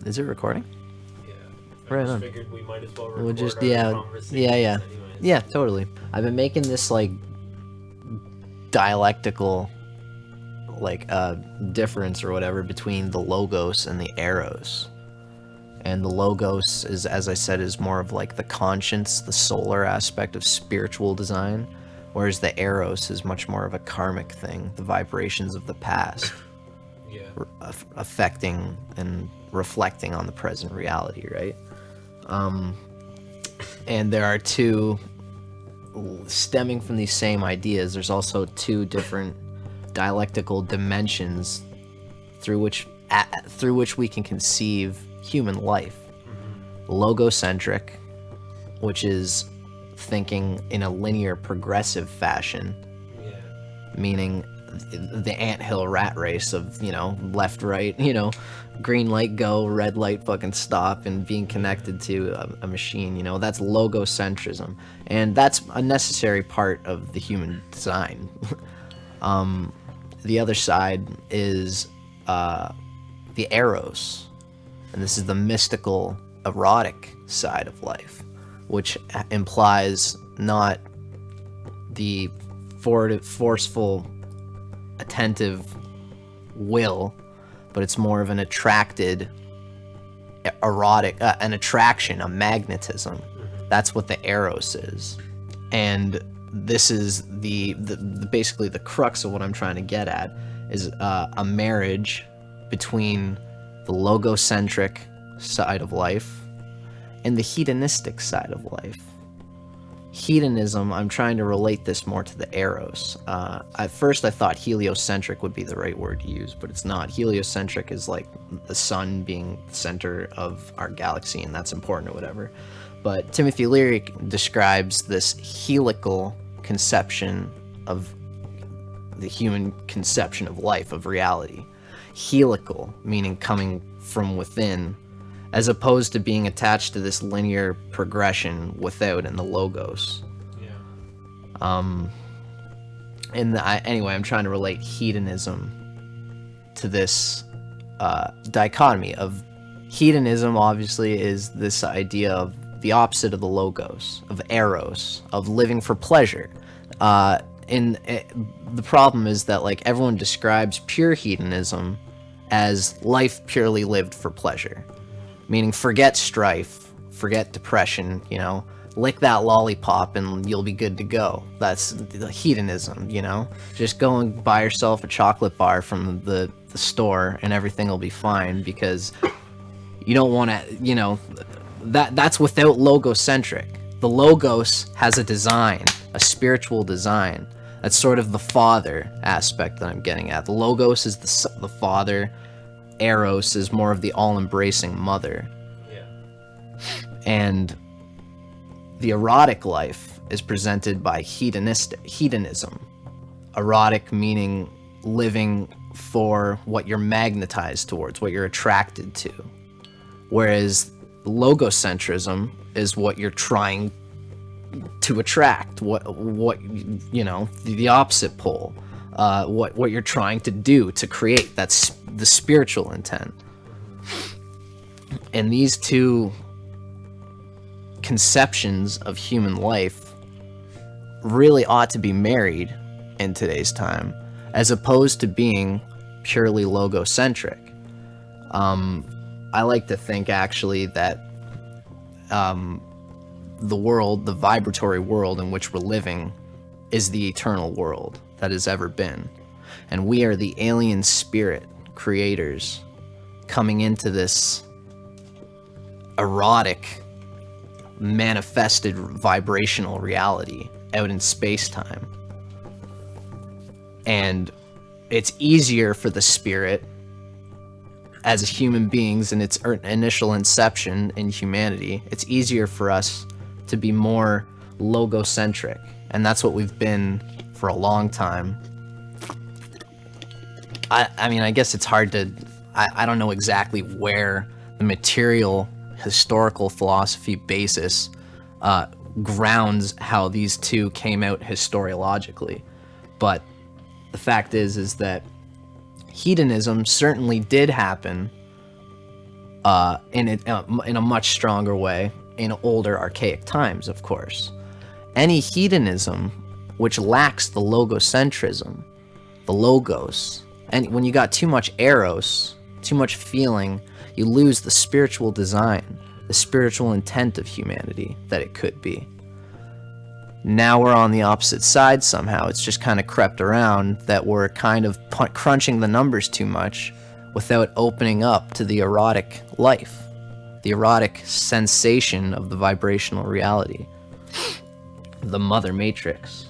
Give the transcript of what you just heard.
Is it recording? Yeah. Right just on. figured we might as well record We'll just, our conversations yeah. anyways. Yeah, totally. I've been making this, like, dialectical, like, difference or whatever between the logos and the eros. And the logos is, as I said, is more of like the conscience, the solar aspect of spiritual design, whereas the eros is much more of a karmic thing, the vibrations of the past, Yeah. affecting and reflecting on the present reality, right? And there are two, stemming from these same ideas, there's also two different dialectical dimensions through which we can conceive human life. Logocentric, which is thinking in a linear progressive fashion, meaning the anthill rat race of, left, right, green light go, red light fucking stop, and being connected to a machine, that's logocentrism. And that's a necessary part of the human design. The other side is the Eros, and this is the mystical, erotic side of life, which implies not the forceful, attentive will, but it's more of an attracted, erotic, an attraction, a magnetism. That's what the Eros is. And this is the basically the crux of what I'm trying to get at, is a marriage between the logocentric side of life and the hedonistic side of life. Hedonism, I'm trying to relate this more to the Eros. At first I thought heliocentric would be the right word to use, but it's not. Heliocentric is like the sun being the center of our galaxy, and that's important or whatever. But Timothy Leary describes this helical conception of the human conception of life, of reality. Helical, meaning coming from within, as opposed to being attached to this linear progression without in the logos. Anyway, I'm trying to relate hedonism to this dichotomy of hedonism. Obviously, is this idea of the opposite of the logos, of eros, of living for pleasure. The problem is that, like, everyone describes pure hedonism as life purely lived for pleasure, meaning forget strife, forget depression, lick that lollipop and you'll be good to go. That's the hedonism, just go and buy yourself a chocolate bar from the store and everything will be fine, because you don't want to, that's without logocentric. The logos has a design, a spiritual design. That's sort of the father aspect that I'm getting at. The logos is the father. Eros is more of the all-embracing mother. And the erotic life is presented by hedonism. Erotic meaning living for what you're magnetized towards, what you're attracted to. Whereas logocentrism is what you're trying to attract, what the opposite pole, what you're trying to do, to create. That's the spiritual intent. And these two conceptions of human life really ought to be married in today's time, as opposed to being purely logocentric. I like to think, actually, that the world, the vibratory world in which we're living, is the eternal world that has ever been. And we are the alien spirit creators coming into this erotic, manifested vibrational reality out in space-time. And it's easier for the spirit, as human beings in its initial inception in humanity, it's easier for us to be more logocentric. And that's what we've been for a long time. I mean, I guess it's hard to... I don't know exactly where the material historical philosophy basis grounds how these two came out historiologically. But the fact is that hedonism certainly did happen in a much stronger way in older archaic times, of course. Any hedonism which lacks the logocentrism, the logos, and when you got too much eros, too much feeling, you lose the spiritual design, the spiritual intent of humanity that it could be. Now we're on the opposite side somehow. It's just kind of crept around that we're kind of crunching the numbers too much without opening up to the erotic life, the erotic sensation of the vibrational reality, the mother matrix.